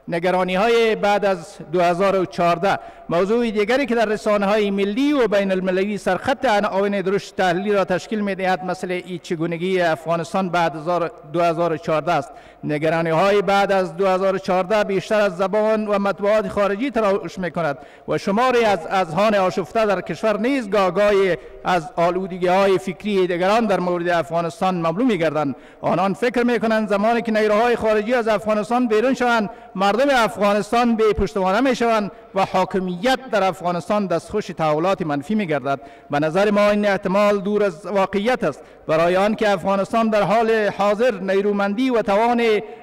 نگرانی های بعد از 2014. موضوع دیگری که در رسانه های ملی و بین المللی سرخط عناوین درشت تحلیلی را تشکیل می دهد مسئله چگونگی افغانستان بعد از 2014 است. نگرانی های بعد از 2014 بیشتر از زبان و مطبوعات خارجی تراوش می کند و شماری از اذهان آشفته در کشور نیز گاهی از آلودگی های فکری دیگران در مورد افغانستان مملو می گردند. آنان فکر می کنند زمانی که نیروهای خارجی از افغانستان بیرون شوند، مردم افغانستان به پشتوانه می شوند و حاکمیت در افغانستان دستخوش تحولات منفی می گردد. به نظر ما این احتمال دور از واقعیت است، برای آنکه افغانستان در حال حاضر نیرومندی و توان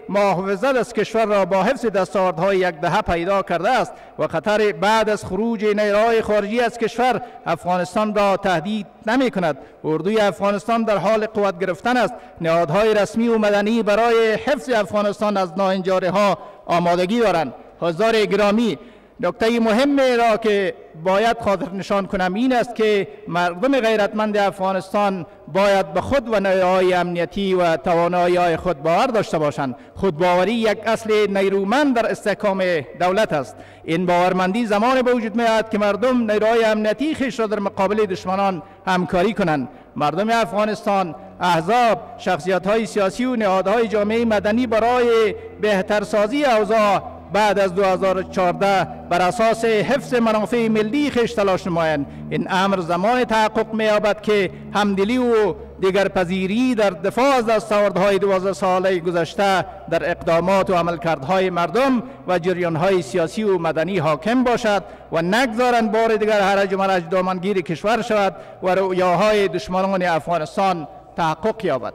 محافظت از کشور را با حفظ دستاوردهای یک دهه پیدا کرده است و خطر بعد از خروج نیروهای خارجی از کشور افغانستان را تهدید نمی کند. اردوی افغانستان در حال قوت گرفتن است. نهادهای رسمی و مدنی برای حفظ افغانستان از ناهنجاری‌ها آمادگی دارند. حضار گرامی، نکته مهم را که باید خاطر نشان کنم این است که مردم غیرتمند افغانستان باید به خود و نیروهای امنیتی و توانایی‌های خود باور داشته باشند. خودباوری یک اصل نیرومند در استحکام دولت است. این باورمندی زمان به وجود می‌آید که مردم نیروهای امنیتی خویش را در مقابل دشمنان همکاری کنند. مردم افغانستان، احزاب، شخصیت‌های سیاسی و نهادهای جامعه مدنی برای بهترسازی اوضاع بعد از 2014 بر اساس حفظ منافع ملی خویش تلاش نمایند. این امر زمان تحقق می‌یابد که همدلی و دیگرپذیری در دفاع از دستاوردهای 12 ساله گذشته در اقدامات و عملکردهای مردم و جریان‌های سیاسی و مدنی حاکم باشد و نگذارند بار دیگر هرج و مرج دامنگیر کشور شود و رؤیاهای دشمنان افغانستان تحقق یابد.